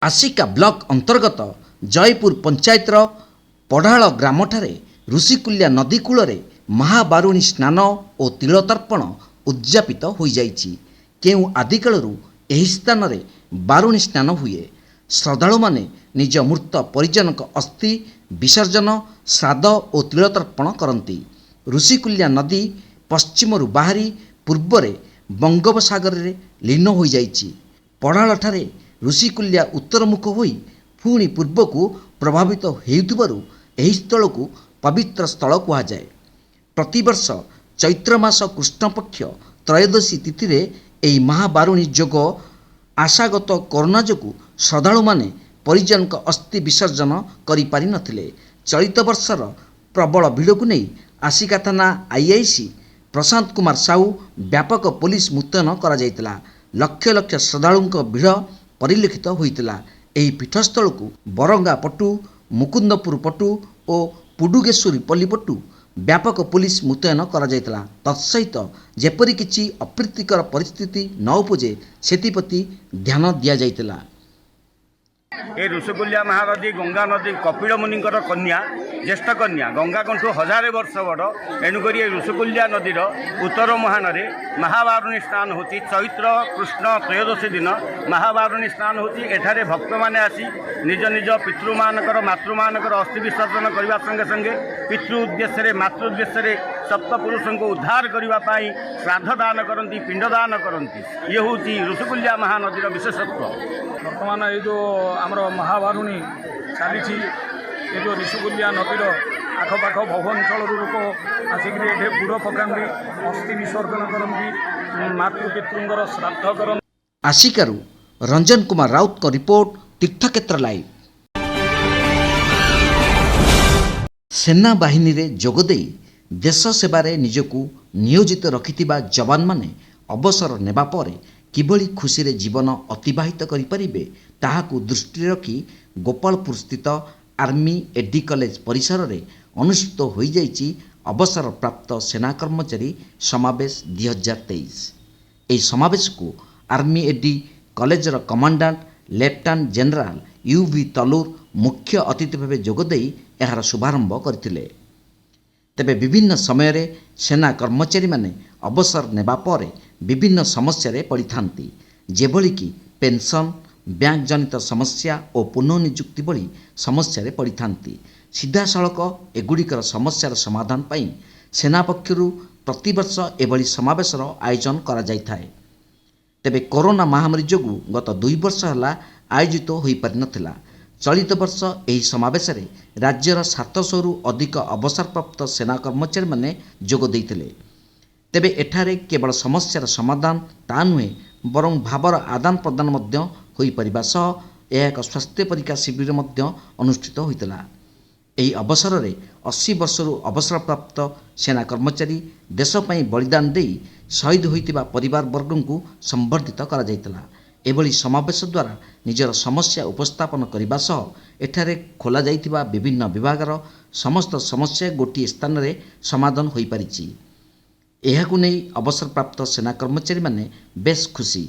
आसिका block अंतर्गत जयपुर पंचायतर पढ़ाल ग्रामठारे ऋषिकुल्या नदी cool महाबारुणी स्नान और तिलतर्पण उद्यापित हो जाइछि। केउ आदिकालु एही स्थान रे बारुणी स्नान हुए। श्रद्धालु माने निज मूर्त परिजनक अस्थि विसर्जन श्राद्ध और तिलतर्पण करती। ऋषिकुल्या नदी पश्चिमरु बाहरी पूर्वरे बंगोपसागर रे लीन हो जाइछि। पढ़ाल ठारे ऋषिकुल्या उत्तरमुख होई पुणी पूर्व को प्रभावित हेउथिबारु एही स्थल को पवित्र स्थल कुहाଯାଏ। प्रतिवर्ष चैत्र मास कृष्णपक्ष त्रयोदशी तिथि रे एही महाबारुणी जोग आशागत कोरोना जोगु श्रद्धालु माने परिजन अस्थि विसर्जन करि पारि नथिले। चलित वर्षर प्रबल भिड़ को नहीं आसिका थाना आईआईसी प्रशांत कुमार साहू व्यापक पुलिस मुतयन करा जायतिला। लक्ष लक्ष श्रद्धालुंक भिड़ परिलक्षित होइतिला। एही पीठस्थल को बरंगा पटु मुकुंदपुर पटु और पुडुगेश्वरी पल्ली पटु व्यापक पुलिस मुतयन करा जायतिला। तत्सहित जेपरि किछि अप्रीतिकर परिस्थिति न उपजे सेतिप्रति ध्यान दिया जायतिला। ए ऋषिकुल्या महानदी गंगा नदी कपिल मुनि कन्या ज्येष्ठ कन्या गंगा कंठू 1000 वर्ष बड़। एणुक ऋषिकुल्या नदीर उत्तर मुहान महाबारुणी स्नान होती। चैत्र कृष्ण त्रयोदशी दिन महाबारुणी स्नान होती। एठारे भक्त माने आसी निज निज पितृमानकर मातृमानकर अस्थि विसर्जन करने संगे संगे पितृ उद्देश्य मातृ उद्देश्य सप्तपुरुषों को उद्धार करने श्राद्ध दान करती पिंड दान करती। ये हूँ ऋषिकुल्या महानदीर विशेषत्व। बर्तमान ये जो आमर महाबारुणी चली ये जो ऋषिकुल्या नदीर आखपाख बहु अंचल लोक आसिक बुड़ पकाती अस्थि विसर्जन करती मातृपितृंर श्राद्ध कर। आसिकारु रंजन कुमार राउत को रिपोर्ट तीर्थक्षेत्र लाइव। सेना बाहिनी रे जोगदे देश सेवारे निजकू नियोजित रखिथिबा जवान माने अवसर नेबा परे किभली खुशी रे जीवन अतिबाहित करिपारिबे ताहाकू दृष्टि रखी गोपालपुर स्थित आर्मी एडी कॉलेज परिसर रे अनुष्ठित होई जाइछि अवसर प्राप्त सेना कर्मचारी समावेश 2023। एही समावेश को आर्मी एडी कॉलेजर कमांडेंट लेफ्टिनेंट जनरल यूवी तलूर मुख्य अतिथि भाव जोगदेई एहार शुभारंभ करथिले। तेबे विभिन्न समय रे सेना कर्मचारी माने अवसर नेबा परे विभिन्न समस्या रे पड़ी थांती। जेभली कि पेंशन बैंक जनित समस्या और पुनःनियुक्ति भली समस्या रे पड़ी थांती। सीधा सड़क एगुड़िकर समस्यार समाधान पाई सेना पक्षरु प्रतिवर्ष एभली समावेशर आयोजन करा जायथाय। तेबे कोरोना महामारी जोगु गत 2 वर्ष हला आयोजित होई पारि नथिला। चलित वर्ष एही समावेश रे राज्यर 700 रु अधिक अवसरप्राप्त सेना कर्मचारी माने जोग देइथिले। तेबे एठारे केवल समस्यार समाधान ता नुहे बरं भावर आदान प्रदान मध्य होई परिबा सह यह एक स्वास्थ्य परीक्षा शिविर मध्य अनुष्ठित होइतिला। एही अवसर रे 80 वर्ष रु अवसरप्राप्त सेना कर्मचारी देश पई बलिदान देई शहीद होइतिबा परिवार वर्गों को संबर्धित करा जायतिला। एभली समावेश द्वारा निजर समस्या उपस्थापन करने सह एठारे खोला जाइथिबा विभिन्न विभागर समस्त समस्या गोटे स्थान रे समाधान होई पारिछि। एहाकु नै अवसर प्राप्त सेना कर्मचारी माने बेस खुशी।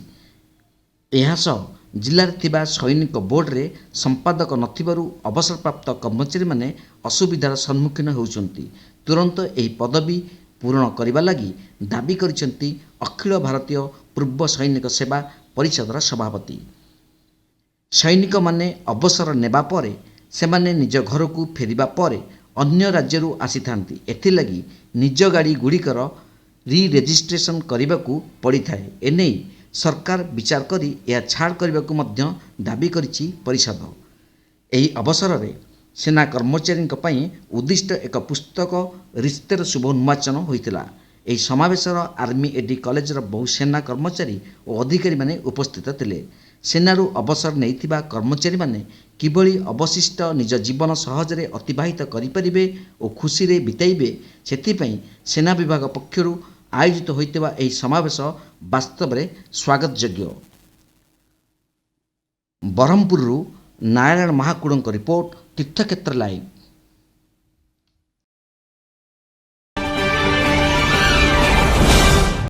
एहासह जिले थिबा सैनिक बोर्ड रे संपादक नथिबारु अवसर प्राप्त कर्मचारी माने असुविधार सम्मुखीन होउछन्ति। तुरंत एही पदवी पूरण करबा लागि दाबी करिसन्ति अखिल भारतीय पूर्व सैनिक सेवा परिषदर सभापति। सैनिक माने अवसर नेबा परे सेमाने निज घर को फेरिबा परे अन्य राज्यरू आसीथांती। एथिलागी निज गाड़ी गुड़िकर रि रेजिस्ट्रेशन करने पड़ी थाए। एने सरकार विचार करी यह छाड़ करने को मध्य दाबी करिछि परिषद। एही अवसर रे सेना कर्मचारी पई उद्दिष्ट एक पुस्तक रिश्तेर शुभ उन्मोचन होइतिला। एही समावेशर आर्मी एडी कॉलेजर बहु सेना कर्मचारी और अधिकारी माने उपस्थित थिले। सेनारू अवसर नैथिबा कर्मचारी माने किभली अवशिष्ट निज जीवन सहजरे अतिबाहित करिपारिबे और खुशी रे बिताइबे सेथिपई सेना विभाग पक्षरु आयोजित होइतिबा एही समावेश वास्तव रे स्वागत योग्य। बरहमपुरु नारायण महाकुड़ों रिपोर्ट तीर्थक्षेत्र लाइव।